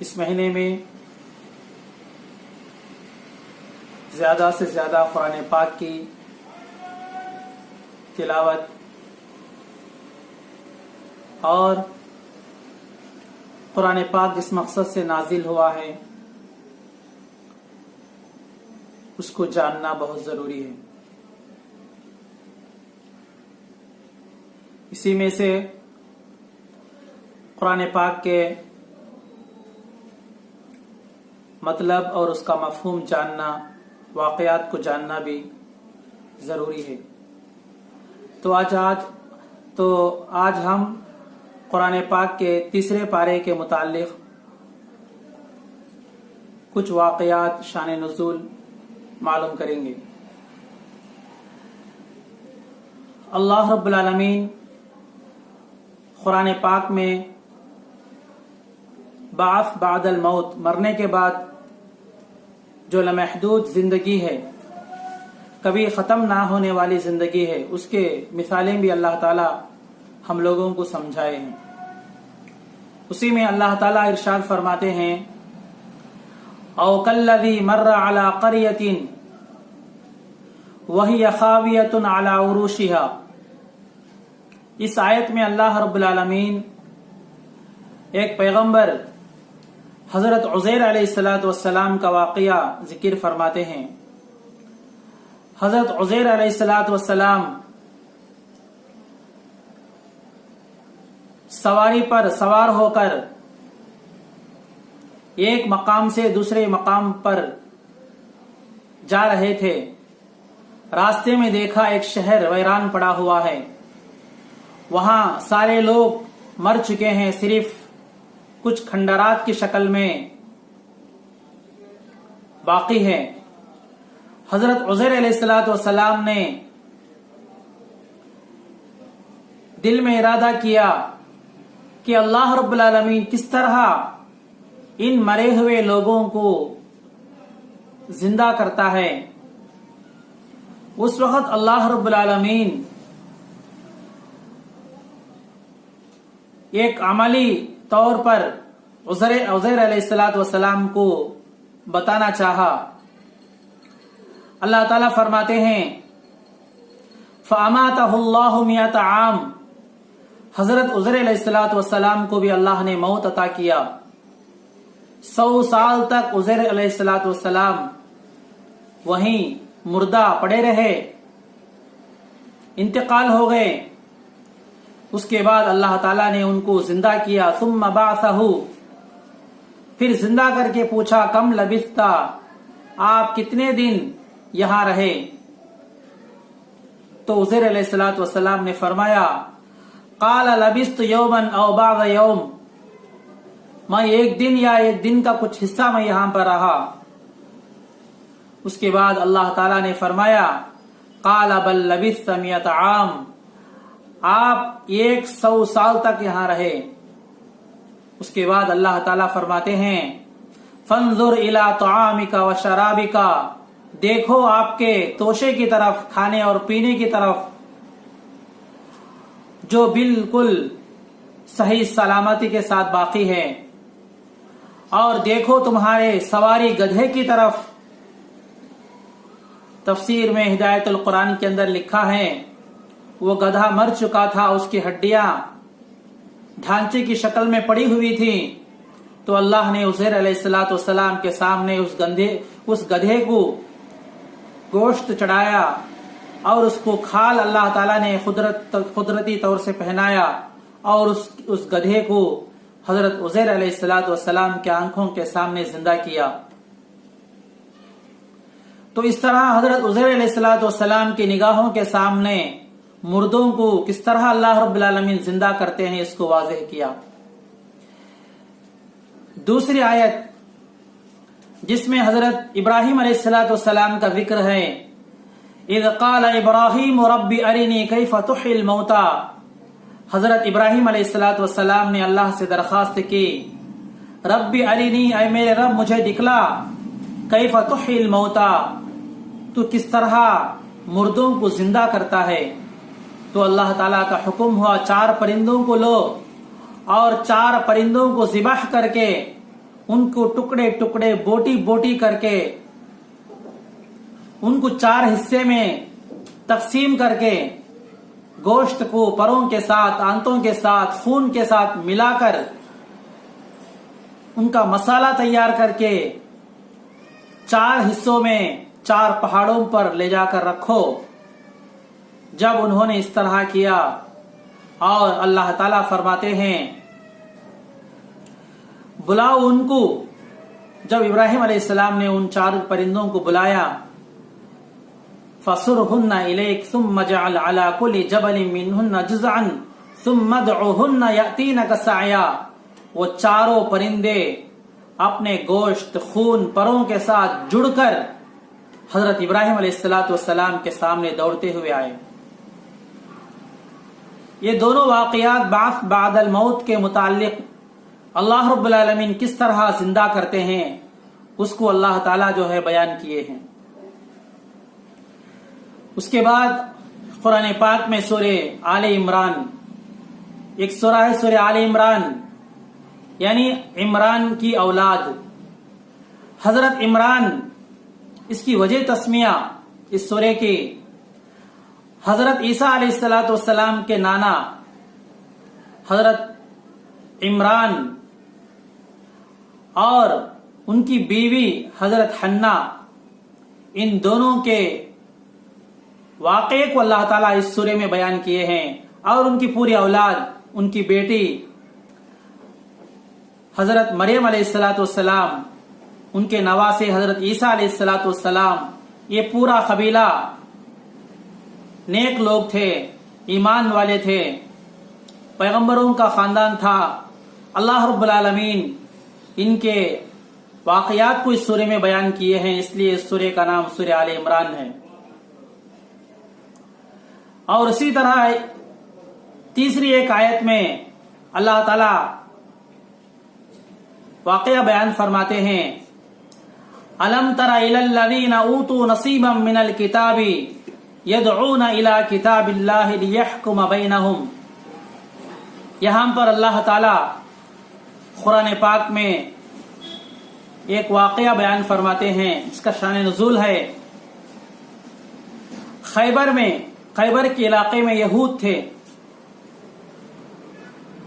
اس مہینے میں زیادہ سے زیادہ قرآن پاک کی تلاوت اور قرآن پاک جس مقصد سے نازل ہوا ہے اس کو جاننا بہت ضروری ہے۔ اسی میں سے قرآن پاک کے مطلب اور اس کا مفہوم جاننا، واقعات کو جاننا بھی ضروری ہے۔ تو آج ہم قرآن پاک کے تیسرے پارے کے متعلق کچھ واقعات شان نزول معلوم کریں گے۔ اللہ رب العالمین قرآن پاک میں بعث بعد الموت، مرنے کے بعد جو لامحدود زندگی ہے، کبھی ختم نہ ہونے والی زندگی ہے، اس کے مثالیں بھی اللہ تعالی ہم لوگوں کو سمجھائے ہیں۔ اسی میں اللہ تعالی ارشاد فرماتے ہیں او کالذی مر علی قریۃ وہی خاویۃ علی عروشها۔ اس آیت میں اللہ رب العالمین ایک پیغمبر حضرت عزیر علیہ السلام کا واقعہ ذکر فرماتے ہیں۔ حضرت عزیر علیہ السلام سواری پر سوار ہو کر ایک مقام سے دوسرے مقام پر جا رہے تھے۔ راستے میں دیکھا ایک شہر ویران پڑا ہوا ہے، وہاں سارے لوگ مر چکے ہیں، صرف کچھ کھنڈرات کی شکل میں باقی ہے۔ حضرت عزیر علیہ السلام نے دل میں ارادہ کیا کہ اللہ رب العالمین کس طرح ان مرے ہوئے لوگوں کو زندہ کرتا ہے۔ اس وقت اللہ رب العالمین ایک عملی طور پر عزیر علیہ السلام کو بتانا چاہا۔ اللہ تعالیٰ فرماتے ہیں فَأَمَاتَهُ اللَّهُ مِئَةَ عَامٍ، حضرت عزیر علیہ السلام کو بھی اللہ نے موت عطا کیا۔ 100 سال تک عزیر علیہ السلام وہیں مردہ پڑے رہے، انتقال ہو گئے۔ اس کے بعد اللہ تعالیٰ نے ان کو زندہ کیا۔ ثم بعثہ، پھر زندہ کر کے پوچھا کم لبثت، آپ کتنے دن یہاں رہے؟ تو عزیر علیہ السلام نے فرمایا قال لبثت یوما او بعض یوم، میں ایک دن یا ایک دن کا کچھ حصہ میں یہاں پر رہا۔ اس کے بعد اللہ تعالیٰ نے فرمایا قال بل لبثت 100 عام، آپ 100 سال تک یہاں رہے۔ اس کے بعد اللہ تعالیٰ فرماتے ہیں فانظر الی طعامک و شرابک، دیکھو آپ کے توشے کی طرف، کھانے اور پینے کی طرف، جو بالکل صحیح سلامتی کے ساتھ باقی ہے، اور دیکھو تمہارے سواری گدھے کی طرف۔ تفسیر میں ہدایت القرآن کے اندر لکھا ہے وہ گدھا مر چکا تھا، اس کی ہڈیاں ڈھانچے کی شکل میں پڑی ہوئی تھی، تو اللہ نے عزیر علیہ السلام کے سامنے اس گدھے کو گوشت چڑھایا، اور اس کو کھال اللہ تعالیٰ نے قدرتی طور سے پہنایا، اور اس گدھے کو حضرت عزیر علیہ السلام کے آنکھوں کے سامنے زندہ کیا۔ تو اس طرح حضرت عزیر علیہ السلام کی نگاہوں کے سامنے مردوں کو کس طرح اللہ رب العالمین زندہ کرتے ہیں، اس کو واضح کیا۔ دوسری آیت جس میں حضرت ابراہیم علیہ السلام کا ذکر ہے، اذ قال ابراہیم رب ارنی کیف تحیی الموتى، حضرت ابراہیم علیہ السلام نے اللہ سے درخواست کی رب ارنی، اے میرے رب مجھے دکھلا، کیف تحیی الموتى، تو کس طرح مردوں کو زندہ کرتا ہے۔ تو اللہ تعالیٰ کا حکم ہوا 4 پرندوں کو لو، اور 4 پرندوں کو ذبح کر کے उनको टुकड़े टुकड़े बोटी बोटी करके उनको 4 हिस्से में तकसीम करके गोश्त को परों के साथ, आंतों के साथ, खून के साथ मिलाकर उनका मसाला तैयार करके 4 हिस्सों में 4 पहाड़ों पर ले जाकर रखो। जब उन्होंने इस तरह किया और अल्लाह ताला फरमाते हैं बुलाओ उनको। जब इब्राहिम अलैहिस्सलाम ने उन 4 परिंदों को बुलाया, फसुरहुन्ना इलैक सुम्मा जअल अला कुल्ली जबलिन मिनहुन्ना जुज़अन सुम्मा दउहुन्ना यातीनका सअया। वो 4 परिंदे अपने गोश्त, खून, परों के साथ जुड़कर हजरत इब्राहिम अलैहिस्सलाम के सामने दौड़ते हुए आए। ये दोनों वाक़ियात बास बादल मौत के मुताल्लिक अल्लाह रब्बुल आलमीन किस तरह जिंदा करते हैं उसको अल्लाह ताला जो है बयान किए हैं। उसके बाद कुरान पाक में सूरे आले इमरान, एक सूरा है सूरे आले इमरान, यानी इमरान की औलाद हजरत इमरान, इसकी वजह तस्मिया इस सूरे की हजरत ईसा अलैहिस्सलाम के नाना हजरत इमरान और उनकी बीवी हजरत हन्ना, इन दोनों के वाक़े को अल्लाह ताला इस सूरे में बयान किए हैं। और उनकी पूरी औलाद, उनकी बेटी हजरत मरियम अलैहिस्सलाम, उनके नवासे हजरत ईसा अलैहिस्सलाम, ये पूरा कबीला नेक लोग थे, ईमान वाले थे, पैगंबरों का खानदान था। अल्लाह रब्बुल आलमीन इनके वाक़यात को इस सूरे में बयान किए हैं, इसलिए इस सूरे का नाम सूरे आले इमरान है। और इसी तरह तीसरी एक आयत में अल्लाह ताला वाक़या बयान फरमाते हैं, अलम तरा इलल लज़ीना ऊतू नसीबम मिनल किताबी यदऊना इला किताबिल्लाहि लियहकुम बैनहुम। यहां पर अल्लाह ताला कुरान पाक में एक वाक़या बयान फरमाते हैं, इसका शान नुज़ूल है। खैबर के इलाके में यहूद थे।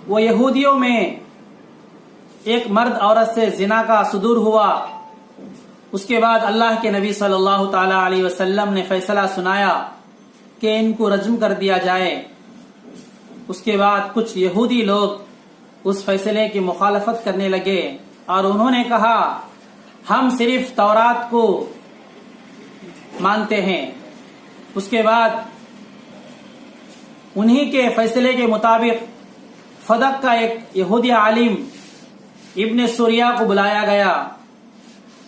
वो यहूदियों में एक मर्द औरत से जिना का सुदूर हुआ। उसके बाद अल्लाह के नबी सल्लल्लाहु ताला अलैहि वसल्लम ने फैसला सुनाया कि इनको रज्म कर दिया जाए। उसके बाद कुछ यहूदी लोग उस फैसले की मुखालफत करने लगे और उन्होंने कहा हम सिर्फ तौरात को मानते हैं। उसके बाद उन्हीं के फैसले के मुताबिक फदक का एक यहूदी आलिम इब्न सूरिया को बुलाया गया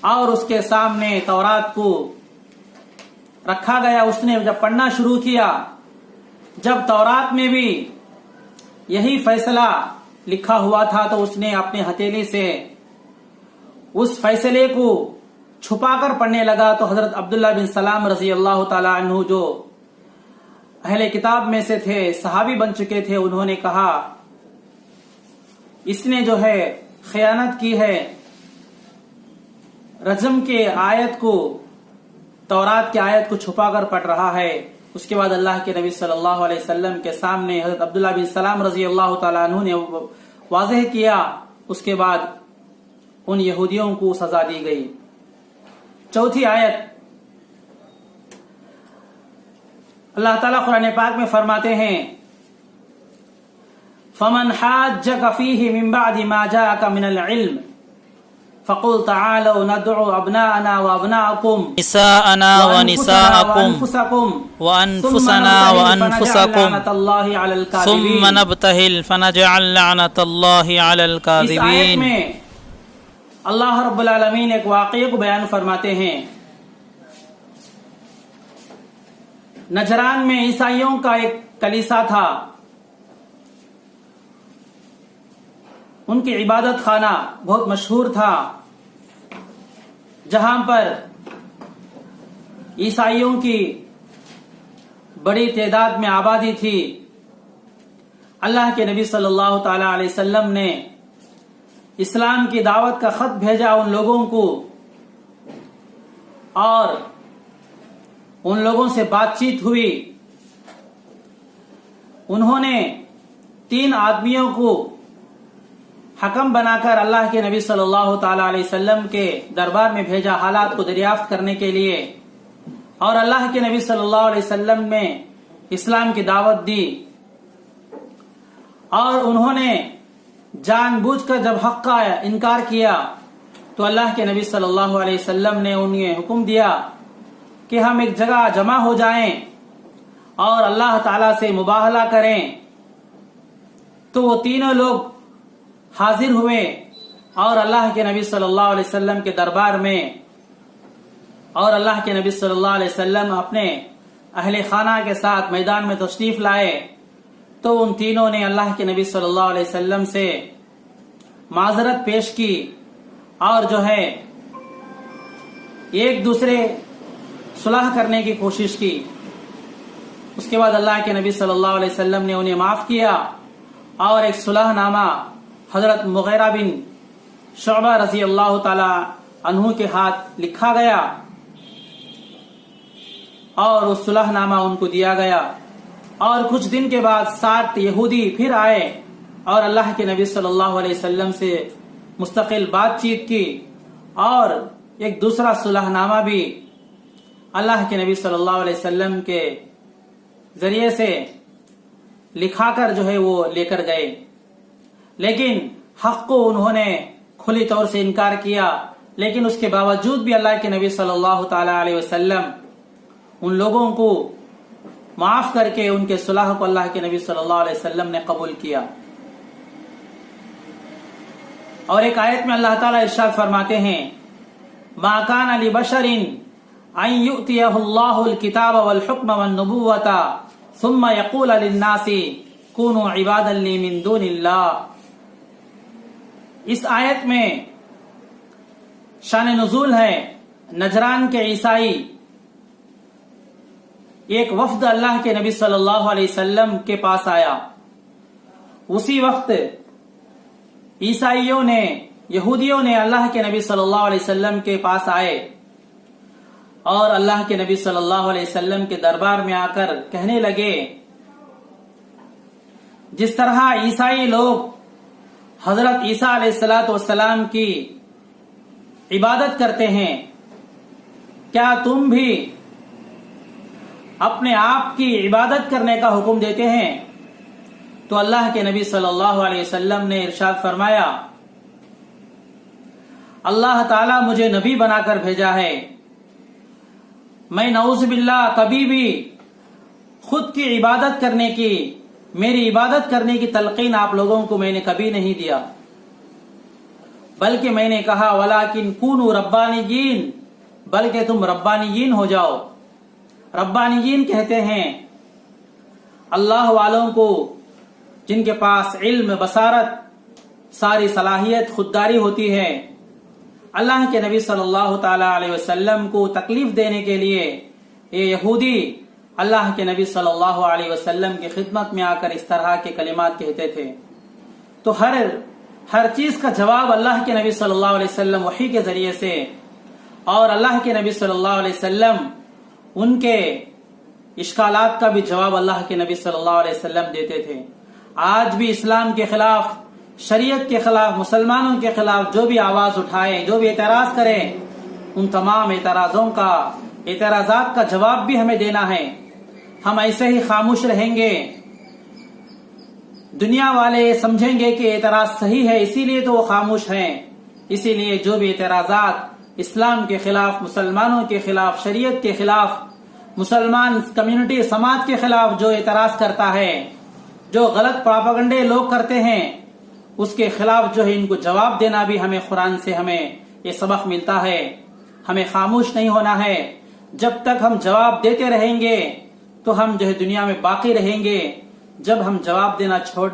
और उसके सामने तौरात को रखा गया। उसने जब पढ़ना शुरू किया, जब तौरात में भी यही फैसला लिखा हुआ था, तो उसने अपने हथेली से उस फैसले को छुपाकर पढ़ने लगा। तो हजरत अब्दुल्ला बिन सलाम रजी अल्लाह ताला अन्हु, जो अहले किताब में से थे, सहाबी बन चुके थे, उन्होंने कहा इसने जो है खयानत की है, रजम के आयत को, तौरात की आयत को छुपाकर पढ़ रहा है। उसके बाद अल्लाह के नबी सल्लल्लाहु अलैहि वसल्लम के सामने हजरत अब्दुल्ला बिन सलाम रजी अल्लाह ताला अन्हु ने वाज़ेह किया। उसके बाद उन यहूदियों को सजा दी गई। चौथी आयत अल्लाह ताला कुरान पाक में फरमाते हैं, फमन हाज्जक फीहि मिन बअदि मा जाअका मिनल इल्म फकुल तआलू नदउ अबनाअना व अबनाअकुम निसाअना व निसाअकुम व अनफुसना व अनफुसकुम सुम्मा नब्तहिल फनजअल लअनतल्लाहि अलल काज़िबीन। इस आयत में अल्लाह रब्बुल आलमीन एक वाक़ये को बयान फरमाते हैं। नजरान में ईसाइयों का एक कलीसा था। उनकी इबादत खाना बहुत मशहूर था, जहां पर ईसाइयों की बड़ी तादाद में आबादी थी। अल्लाह के नबी सल्लल्लाहु ताला अलैहि वसल्लम ने इस्लाम की दावत का खत भेजा उन लोगों को और उन लोगों से बातचीत हुई। उन्होंने 3 आदमियों को हकम बनाकर अल्लाह के नबी सल्लल्लाहु ताला अलैहि वसल्लम के दरबार में भेजा हालात को दरियाफ्त करने के लिए, और अल्लाह के नबी सल्लल्लाहु अलैहि वसल्लम में इस्लाम की दावत दी। और उन्होंने जानबूझकर जब हक का इनकार किया तो अल्लाह के नबी सल्लल्लाहु अलैहि वसल्लम ने उन्हें हुक्म दिया कि हम एक जगह जमा हो जाएं और अल्लाह ताला से मुबाहला करें। तो वो तीनों लोग हाजिर हुए और अल्लाह के नबी सल्लल्लाहु अलैहि वसल्लम के दरबार में, और अल्लाह के नबी सल्लल्लाहु अलैहि वसल्लम अपने अहले खाना के साथ मैदान में तशरीफ लाए। तो उन तीनों ने अल्लाह के नबी सल्लल्लाहु अलैहि वसल्लम से माजरत पेश की और जो है एक दूसरे सुलह करने की कोशिश की। उसके बाद अल्लाह के नबी सल्लल्लाहु अलैहि वसल्लम ने उन्हें माफ किया और एक सुलहनामा हजरत मुगीरा बिन शुअबा रज़ी अल्लाह ताला अन्हु के हाथ लिखा गया और उस सुलहनामा उनको दिया गया। और कुछ दिन के बाद 60 यहूदी फिर आए और अल्लाह के नबी सल्लल्लाहु अलैहि वसल्लम से मुस्तकिल बातचीत की और एक दूसरा सुलहनामा भी अल्लाह के नबी सल्लल्लाहु अलैहि वसल्लम के जरिए से लिखाकर जो है वो लेकर गए। लेकिन हक को उन्होंने खुली तौर से इनकार किया, लेकिन उसके बावजूद भी अल्लाह के नबी सल्लल्लाहु ताला अलैहि वसल्लम उन लोगों को माफ करके उनके सुलह को अल्लाह के नबी सल्लल्लाहु अलैहि वसल्लम ने कबूल किया। और एक आयत में अल्लाह ताला इरशाद फरमाते हैं, मा कान लि बशरिन अन युतियहुल्लाहुल किताब वल हुक्म वन नबुव्वता सुम्मा यक़ूल लिन्नासी कुनू इबादन ली मिन दूनिल्लाह। इस आयत में शान नुज़ूल है, नजरान के ईसाई एक वफ्द अल्लाह के नबी सल्लल्लाहु अलैहि वसल्लम के पास आया। उसी वक्त ईसाइयों ने, यहूदियों ने अल्लाह के नबी सल्लल्लाहु अलैहि वसल्लम के पास आए और अल्लाह के नबी सल्लल्लाहु अलैहि वसल्लम के दरबार में आकर कहने लगे, जिस तरह ईसाई लोग हजरत ईसा अलैहिस्सलातु वस्सलाम की इबादत करते हैं, क्या तुम भी अपने आप की इबादत करने का हुक्म देते हैं? तो अल्लाह के नबी सल्लल्लाहु अलैहि वसल्लम ने इरशाद फरमाया, अल्लाह ताला मुझे नबी बनाकर भेजा है, मैं नऊज़ बिल्लाह कभी भी खुद की इबादत करने की, मेरी इबादत करने की तलकीन आप लोगों को मैंने कभी नहीं दिया, बल्कि मैंने कहा वलाकिन कूनू रब्बानियीन, बल्कि तुम रब्बानियीन हो जाओ। रब्बानियीन कहते हैं अल्लाह वालों को जिनके पास इल्म, बसारत, सारी सलाहियत, खुददारी होती है। अल्लाह के नबी सल्लल्लाहु ताला अलैहि वसल्लम को तकलीफ देने के लिए ये यहूदी अल्लाह के नबी सल्लल्लाहु अलैहि वसल्लम की खिदमत में आकर इस तरह के कलिमात कहते थे। तो हर चीज का जवाब अल्लाह के नबी सल्लल्लाहु अलैहि वसल्लम वही के जरिए से, और अल्लाह के नबी सल्लल्लाहु अलैहि वसल्लम उनके इश्कालात का भी जवाब अल्लाह के नबी सल्लल्लाहु अलैहि वसल्लम देते थे। आज भी इस्लाम के खिलाफ, शरीयत के खिलाफ, मुसलमानों के खिलाफ जो भी आवाज उठाए, जो भी एतराज करे, उन तमाम एतराजात का जवाब भी हमें देना है। हम ऐसे ही खामोश रहेंगे, दुनिया वाले समझेंगे कि एतराज सही है इसीलिए तो वो खामोश हैं। इसीलिए जो भी एतराजात इस्लाम के खिलाफ, मुसलमानों के खिलाफ, शरीयत के खिलाफ, मुसलमान कम्युनिटी, समाज के खिलाफ जो एतराज करता है, जो गलत प्रोपेगेंडे लोग करते हैं, उसके खिलाफ जो है इनको जवाब देना भी हमें कुरान से हमें ये सबक मिलता है। हमें खामोश नहीं होना है। जब तक हम जवाब देते रहेंगे तो हम जो है दुनिया में बाकी रहेंगे। जब हम जवाब देना छोड़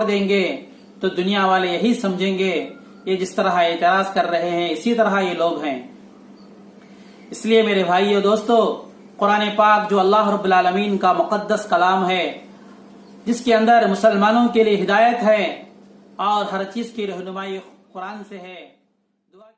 देंगे तो दुनिया वाले यही समझेंगे ये जिस तरह एतराज कर रहे हैं इसी तरह ये लोग हैं। इसलिए मेरे भाइयों दोस्तों, कुरान पाक जो अल्लाह रब्बुल आलमीन का मुकद्दस कलाम है, जिसके अंदर मुसलमानों के लिए हिदायत है और हर चीज की रहनुमाई قرآن سے ہے. دعا